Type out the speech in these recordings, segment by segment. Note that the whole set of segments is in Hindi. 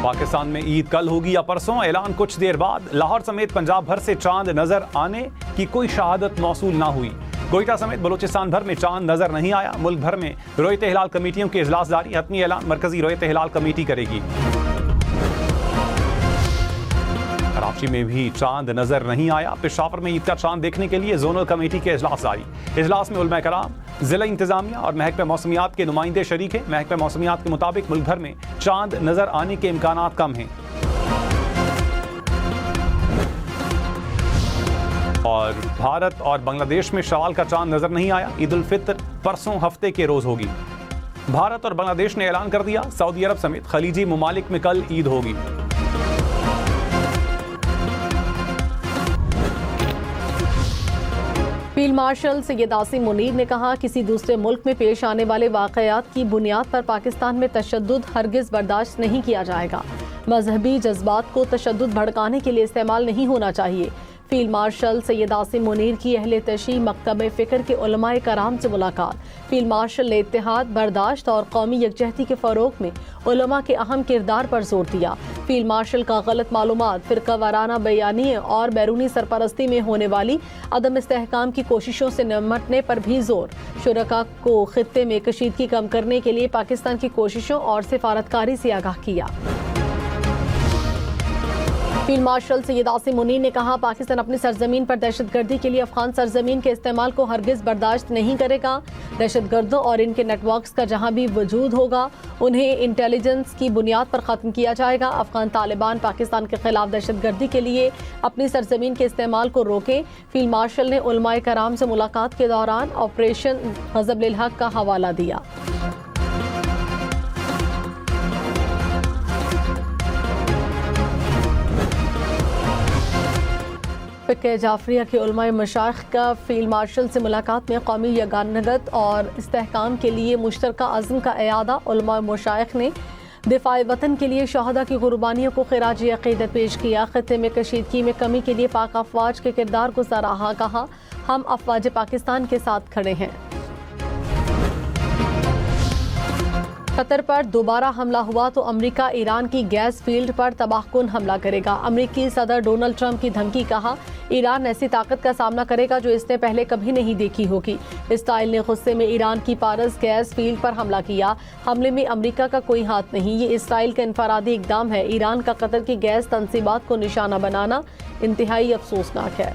पाकिस्तान में ईद कल होगी या परसों, ऐलान कुछ देर बाद। लाहौर समेत पंजाब भर से चांद नजर आने की कोई शहादत मौसूल ना हुई। कोयटा समेत बलोचिस्तान भर में चांद नजर नहीं आया। मुल्क भर में रोयत हिलाल कमेटियों के इजलास जारी। हतमी ऐलान मरकजी रोयत हिलाल कमेटी करेगी। कराची में भी चांद नजर नहीं आया। पेशावर में ईद का चांद देखने के लिए जोनल कमेटी के इजलास जारी। इजलास में उलमा कराम, जिला इंतजामिया और महकमा मौसमियात के नुमाइंदे शरीक हैं। महकमा मौसमियात के मुताबिक मुल्क भर में चांद नजर आने के इम्कानात कम हैं। और भारत और बांग्लादेश में शवाल का चांद नजर नहीं आया। ईद उल फित्र परसों हफ्ते के रोज होगी। भारत और बांग्लादेश ने ऐलान कर दिया, सऊदी अरब समेत खलीजी मुमालिक में कल ईद होगी। फील्ड मार्शल सैयद आसिम मुनीर ने कहा, किसी दूसरे मुल्क में पेश आने वाले वाक़यात की बुनियाद पर पाकिस्तान में तशद्दुद हरगिज़ बर्दाश्त नहीं किया जाएगा। मजहबी जज्बात को तशद्दुद भड़काने के लिए इस्तेमाल नहीं होना चाहिए। फील्ड मार्शल सैयद आसिम मुनीर की अहले तशी मकतब फ़िक्र के उलमाए कराम से मुलाकात। फील्ड मार्शल ने इत्तेहाद, बर्दाश्त और कौमी यकजहती के फ़रोग में उलमा के अहम किरदार पर जोर दिया। फील्ड मार्शल का गलत मालूमात, फ़िरका वाराना बयानी और बैरूनी सरपरस्ती में होने वाली अदम इस्तेहकाम की कोशिशों से निपटने पर भी जोर। शुरका को खित्ते में कशीदगी कम करने के लिए पाकिस्तान की कोशिशों और सिफारतकारी से आगाह किया। फील्ड मार्शल सैयद आसिम मुनीर ने कहा, पाकिस्तान अपनी सरजमीन पर दहशतगर्दी के लिए अफगान सरजमीन के इस्तेमाल को हरगिज़ बर्दाश्त नहीं करेगा। दहशतगर्दों और इनके नेटवर्क्स का जहां भी वजूद होगा, उन्हें इंटेलिजेंस की बुनियाद पर ख़त्म किया जाएगा। अफगान तालिबान पाकिस्तान के खिलाफ दहशतगर्दी के लिए अपनी सरजमीन के इस्तेमाल को रोकें। फील्ड मार्शल ने उलमाए कराम से मुलाकात के दौरान ऑपरेशन ग़ज़ब लिल हक़ का हवाला दिया। फ़िक़्ह जाफ़रिया के उलमाए मशाइख़ का फील्ड मार्शल से मुलाकात में कौमी यगानगत और इस्तेहकाम के लिए मुश्तरका अज़्म का इयादा। उलमाए मशाइख़ ने दिफ़ाए वतन के लिए शहदा की कुर्बानियों को ख़िराज अक़ीदत पेश किया। ख़ित्ते में कशीदगी में कमी के लिए पाक अफ़वाज के किरदार को सराहा। कहा, हम अफ़वाज पाकिस्तान के साथ खड़े हैं। कतर पर दोबारा हमला हुआ तो अमेरिका ईरान की गैस फील्ड पर तबाहकुन हमला करेगा। अमेरिकी सदर डोनाल्ड ट्रंप की धमकी। कहा, ईरान ऐसी ताकत का सामना करेगा जो इसने पहले कभी नहीं देखी होगी। इसराइल ने गुस्से में ईरान की पारस गैस फील्ड पर हमला किया। हमले में अमेरिका का कोई हाथ नहीं, ये इसराइल का इनफरादी इक़दाम है। ईरान का कतर की गैस तंसीबात को निशाना बनाना इंतहाई अफसोसनाक है।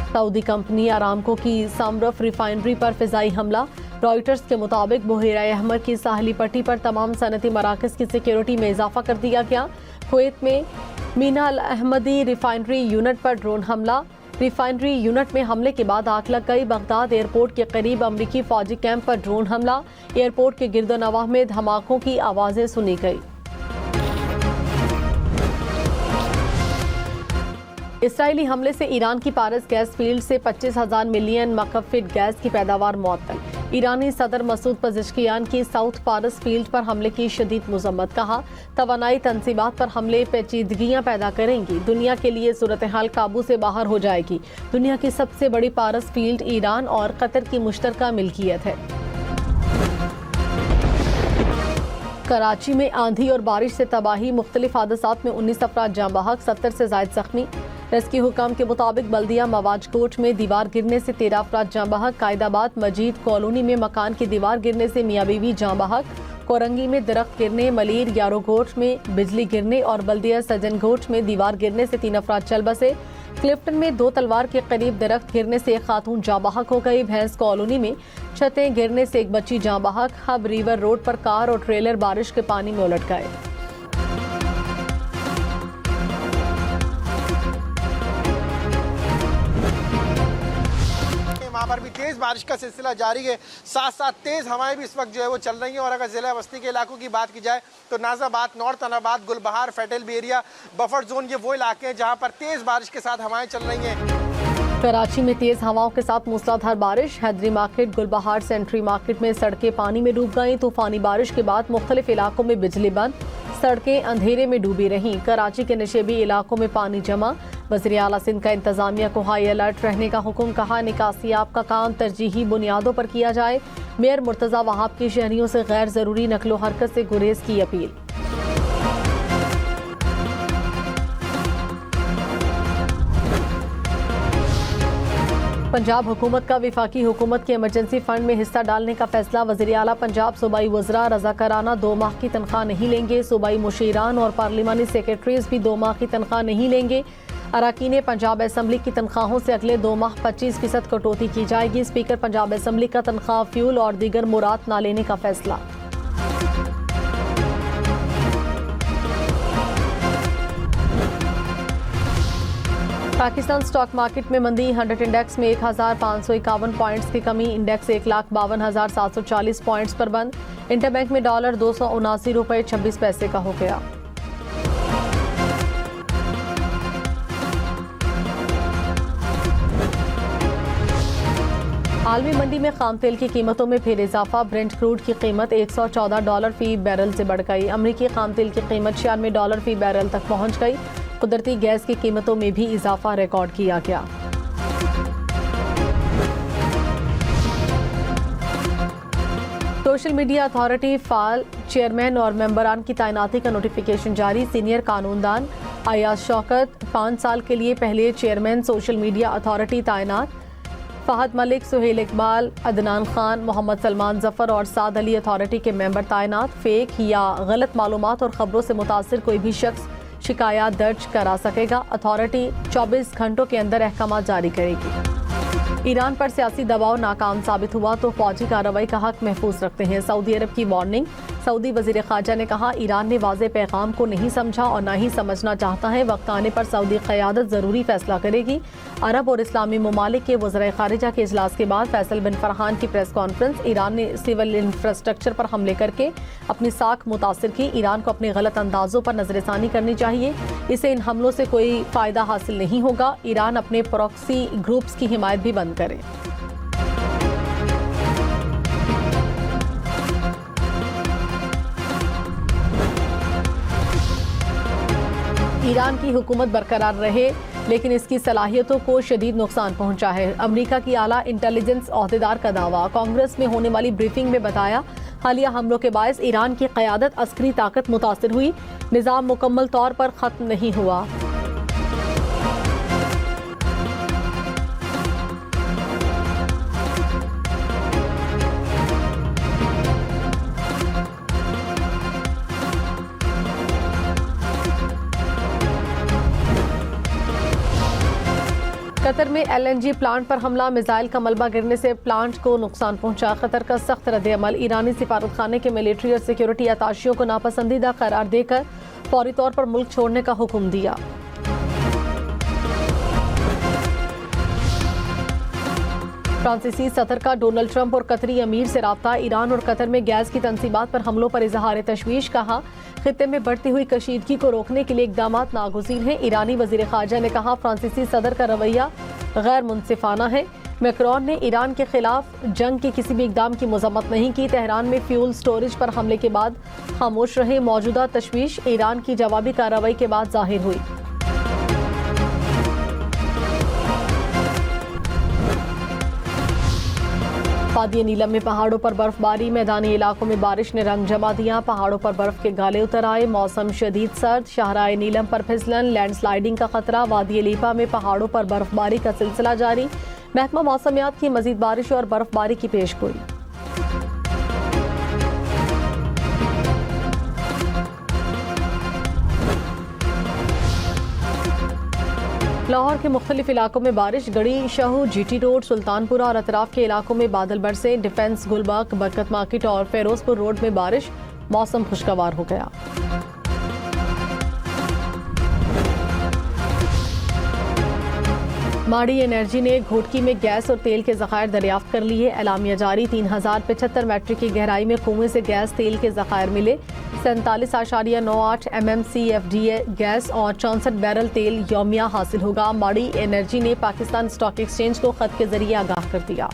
सऊदी कंपनी अरामको की समरफ रिफाइनरी पर फिजाई हमला। रॉयटर्स के मुताबिक बुहेरा अहमर की साहली पट्टी पर तमाम सनती मराकज़ की सिक्योरिटी में इजाफा कर दिया गया। कुवैत में मीना अल अहमदी रिफाइनरी यूनिट पर ड्रोन हमला। रिफाइनरी यूनिट में हमले के बाद आग लग गई। बगदाद एयरपोर्ट के करीब अमरीकी फौजी कैंप पर ड्रोन हमला। एयरपोर्ट के गिरदोनवाह में धमाकों की आवाज़ें सुनी गई। इसराइली हमले से ईरान की पारस गैस फील्ड से 25,000 मिलियन मकफ़िट गैस की पैदावार मुअत्तल। ईरानी सदर मसूद पज़ेश्कियान की साउथ पारस फील्ड पर हमले की शदीद मज़म्मत। कहा, तवानाई तंसीबात पर हमले पेचीदगियाँ पैदा करेंगी। दुनिया के लिए सूरत हाल काबू से बाहर हो जाएगी। दुनिया की सबसे बड़ी पारस फील्ड ईरान और कतर की मुश्तरका मिल्कियत है। कराची में आंधी और बारिश से तबाही। मुख्तलिफ हादसात में 19 अफराद जाँ बहक, 70 से ज़ायद ज़ख्मी। रेस्क्यू हुकाम के मुताबिक बल्दिया मवाजकोट में दीवार गिरने से 13 अफराद जाँ बहक। कायदाबाद मजीद कॉलोनी में मकान की दीवार गिरने से मियाँ बीवी जाँ बहक। कोरंगी में दरख्त गिरने, मलीर यारोगोट में बिजली गिरने और बल्दिया सजनगोट में दीवार गिरने से 3 अफराद चल बसे। क्लिफ्टन में 2 तलवार के करीब दरख्त गिरने से एक खातून जाँ बहक हो गई। भैंस कॉलोनी में छतें गिरने से एक बच्ची जाँ बहक। हब रिवर रोड पर कार और ट्रेलर बारिश के पानी में उलट गए। वहाँ पर भी तेज़ बारिश का सिलसिला जारी है, साथ साथ तेज़ हवाएं भी इस वक्त जो है वो चल रही हैं। और अगर ज़िला बस्ती के इलाकों की बात की जाए तो नाज़ाबाद, नॉर्थ अनाबाद, गुलबहार, फेटल एरिया, बफर जोन, ये वो इलाके हैं जहाँ पर तेज़ बारिश के साथ हवाएं चल रही हैं। कराची में तेज हवाओं के साथ मूसलाधार बारिश। हैदरी मार्केट, गुलबहार सेंट्री मार्केट में सड़कें पानी में डूब गईं। तूफानी बारिश के बाद मुख्तलिफ इलाकों में बिजली बंद, सड़कें अंधेरे में डूबी रहीं। कराची के नशेबी इलाकों में पानी जमा। वज़ीर आला सिंध का इंतजामिया को हाई अलर्ट रहने का हुक्म। कहा, निकासियाब का काम तरजीही बुनियादों पर किया जाए। मेयर मुर्तज़ा वहाब की शहरियों से गैर ज़रूरी नकलो हरकत से गुरेज की अपील। पंजाब हुकूमत का विफाकी हुकूमत के इमरजेंसी फंड में हिस्सा डालने का फैसला। वज़ीर आला पंजाब सूबाई वज़रा रज़ाकाराना 2 माह की तनख्वाह नहीं लेंगे। सूबाई मुशीरान और पार्लिमानी सेक्रेटरीज भी 2 माह की तनख्वाह नहीं लेंगे। अराकीन पंजाब असम्बली की तनख्वाहों से अगले 2 माह 25% कटौती की जाएगी। स्पीकर पंजाब असम्बली का तनख्वाह, फ्यूल और दीगर मुराद न लेने का फैसला। पाकिस्तान स्टॉक मार्केट में मंदी। 100 इंडेक्स में 1551 पॉइंट्स की कमी। इंडेक्स 1,52,740 पॉइंट्स पर बंद। इंटरबैंक में डॉलर 279 रुपये 26 पैसे का हो गया। आलमी मंडी में खाम तेल की कीमतों में फिर इजाफा। ब्रेंट क्रूड की कीमत $114 फी बैरल से बढ़ गई। अमरीकी खाम तेल की कीमत $96 फी बैरल तक पहुंच गई। कुदरती गैस की कीमतों में भी इजाफा रिकॉर्ड किया गया। सोशल मीडिया अथॉरिटी फाल चेयरमैन और मेंबरान की तैनाती का नोटिफिकेशन जारी। सीनियर कानूनदान अयाज शौकत 5 साल के लिए पहले चेयरमैन सोशल मीडिया अथॉरिटी तैनात। फहद मलिक, सुहेल इकबाल, अदनान खान, मोहम्मद सलमान जफर और साद अली अथॉरिटी के मेंबर तैनात। फेक या गलत मालूमात और खबरों से मुतासिर कोई भी शख्स शिकायत दर्ज करा सकेगा। अथॉरिटी 24 घंटों के अंदर अहकाम जारी करेगी। ईरान पर सियासी दबाव नाकाम साबित हुआ तो फौजी कार्रवाई का हक महफूज रखते हैं। सऊदी अरब की वार्निंग। सऊदी वजीर खारजा ने कहा, ईरान ने वाज़े पैगाम को नहीं समझा और ना ही समझना चाहता है। वक्त आने पर सऊदी क़यादत ज़रूरी फैसला करेगी। अरब और इस्लामी ममालिक के वज़ीर खारिजा के इजलास के बाद फैसल बिन फरहान की प्रेस कॉन्फ्रेंस। ईरान ने सिविल इंफ्रास्ट्रक्चर पर हमले करके अपनी साख मुतासिर की। ईरान को अपने गलत अंदाजों पर नजरसानी करनी चाहिए। इसे इन हमलों से कोई फ़ायदा हासिल नहीं होगा। ईरान अपने प्रॉक्सी ग्रुप्स की हिमायत भी बंद करे। ईरान की हुकूमत बरकरार रहे लेकिन इसकी सलाहियतों को शदीद नुकसान पहुंचा है। अमेरिका की आला इंटेलिजेंस ओहदेदार का दावा। कांग्रेस में होने वाली ब्रीफिंग में बताया, हालिया हमलों के बायस ईरान की क़यादत अस्करी ताकत मुतासिर हुई। निज़ाम मुकम्मल तौर पर ख़त्म नहीं हुआ। कतर में LNG प्लांट पर हमला। मिसाइल का मलबा गिरने से प्लांट को नुकसान पहुंचा। कतर का सख्त रद्द-ए-अमल। ईरानी सिफारतखाने के मिलिट्री और सिक्योरिटी अताशियों को नापसंदीदा करार देकर फौरी तौर पर मुल्क छोड़ने का हुक्म दिया। फ्रांसीसी सदर का डोनाल्ड ट्रंप और कतरी अमीर से राब्ता। ईरान और कतर में गैस की तनसीबात पर हमलों पर इजहार तशवीश। कहा, खित्ते में बढ़ती हुई कशीदगी को रोकने के लिए इकदाम नागुज़ीर हैं। ईरानी वज़ीर ख़ारजा ने कहा, फ्रांसीसी सदर का रवैया गैर मुनसिफाना है। मैक्रोन ने ईरान के खिलाफ जंग के किसी भी इकदाम की मज़म्मत नहीं की। तेहरान में फ्यूल स्टोरेज पर हमले के बाद खामोश रहे। मौजूदा तशवीश ईरान की जवाबी कार्रवाई के बाद जाहिर हुई। वादी नीलम में पहाड़ों पर बर्फबारी। मैदानी इलाकों में बारिश ने रंग जमा दिया। पहाड़ों पर बर्फ के गाले उतर आए। मौसम शदीद सर्द। शाहराए नीलम पर फिसलन, लैंडस्लाइडिंग का खतरा। वादी लीपा में पहाड़ों पर बर्फबारी का सिलसिला जारी। महकमा मौसमियात की मजीद बारिश और बर्फबारी की पेशगोई। लाहौर के मुख्तलिफ इलाकों में बारिश। गढ़ी, शहू, GT रोड, सुल्तानपुरा और अतराफ के इलाकों में बादल बरसे। डिफेंस, गुलबर्ग, बरकत मार्केट और फेरोजपुर रोड में बारिश। मौसम खुशगवार हो गया। माड़ी एनर्जी ने घोटकी में गैस और तेल के ज़खायर दरियाफ्त कर लिए। एलामिया जारी। 3075 मीटर की गहराई में कुएं से गैस तेल के ज़खायर मिले। 47.98 MMCFD गैस और 64 बैरल तेल यौमिया हासिल होगा। माड़ी एनर्जी ने पाकिस्तान स्टॉक एक्सचेंज को खत के जरिए आगाह कर दिया।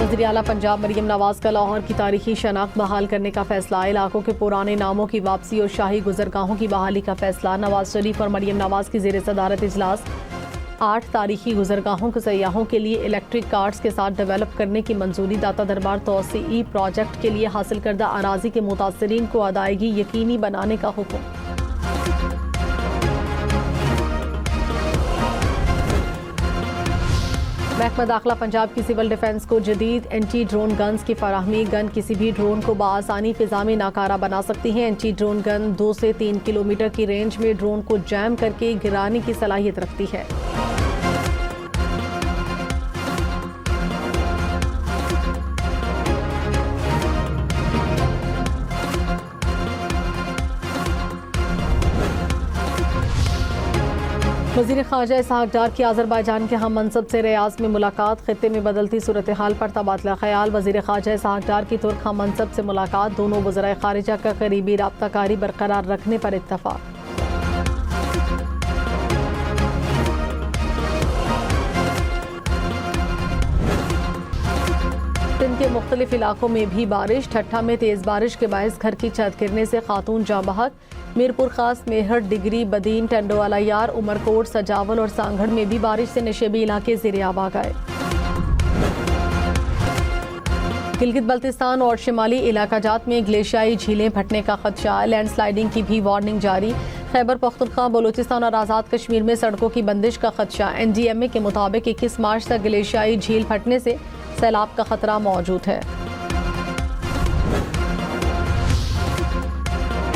वज़ीर आला पंजाब मरियम नवाज का लाहौर की तारीखी शनाख्त बहाल करने का फैसला। इलाकों के पुराने नामों की वापसी और शाही गुजरगाहों की बहाली का फैसला। नवाज शरीफ और मरियम नवाज की ज़ेर सदारत इजलास। 8 तारीखी गुजरगाहों के सयाहों के लिए इलेक्ट्रिक कार्ड्स के साथ डेवलप करने की मंजूरी। दाता दरबार तोसीई प्रोजेक्ट के लिए हासिल करदा अराजी के मुतासरीन को अदायगी यकीनी बनाने का हुक्म। महकमा दाखिला पंजाब की सिविल डिफेंस को जदीद एंटी ड्रोन गन्स की फराहमी। गन किसी भी ड्रोन को बआसानी फिजा में नाकारा बना सकती है। एंटी ड्रोन गन 2 से 3 किलोमीटर की रेंज में ड्रोन को जैम करके गिराने की सलाहियत रखती है। वज़ीर ख़ारजा इसहाक डार की आज़रबाईजान के हम मनसब से रियाज़ में मुलाकात। ख़ित्ते में बदलती सूरत हाल पर तबादला ख्याल। वज़ीर ख़ारजा इसहाक डार की तुर्क हम मनसब से मुलाकात। दोनों वज़राए ख़ारिजा का करीबी राब्ताकारी बरकरार रखने पर इत्तफ़ाक़। दिन के मुख्तलिफ इलाकों में भी बारिश। ठट्ठा में तेज़ बारिश के बायस घर की छत गिरने से खातून जाँ बहक। मीरपुर खास, मेहर, डिगरी, बदीन, टंडोवाला यार, उमरकोट, सजावल और सांगढ़ में भी बारिश से नशेबी इलाके ज़ेर-ए-आब आ गए। गिलगित बल्तिस्तान और शिमाली इलाकाजात में ग्लेशियाई झीलें फटने का खदशा। लैंडस्लाइडिंग की भी वार्निंग जारी। खैबर पख्तूनख्वा, बलूचिस्तान और आज़ाद कश्मीर में सड़कों की बंदिश का खदशा। NDMA के मुताबिक 21 मार्च तक ग्लेशियाई झील फटने से सैलाब का खतरा मौजूद है।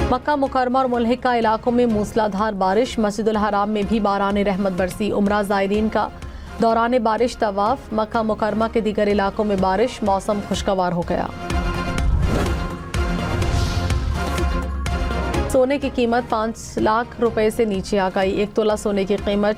मक्का मुकरमा और मुल्हिका इलाकों में मूसलाधार बारिश। मस्जिदुल हराम में भी बारान रहमत बरसी। उमरा ज़ायरीन का दौरान बारिश तवाफ। मक्का मुकरमा के दीगर इलाकों में बारिश। मौसम खुशगवार हो गया। सोने की कीमत 5 लाख रुपए से नीचे आ गई। 1 तोला सोने की कीमत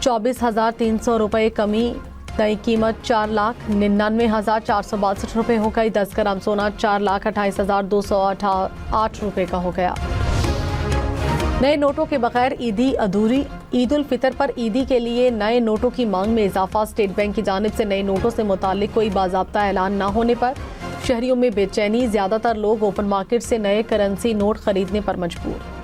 24,300 रुपए कमी। नई कीमत 4,99,462 रुपए हो गई। 10 ग्राम सोना 4,28,208 रुपए का हो गया। नए नोटों के बगैर ईदी अधूरी। ईद उल फितर पर ईदी के लिए नए नोटों की मांग में इजाफा। स्टेट बैंक की जानिब से नए नोटों से मुताल्लिक कोई बाज़ाब्ता ऐलान न होने पर शहरियों में बेचैनी। ज्यादातर लोग ओपन मार्केट से नए करेंसी नोट खरीदने पर मजबूर।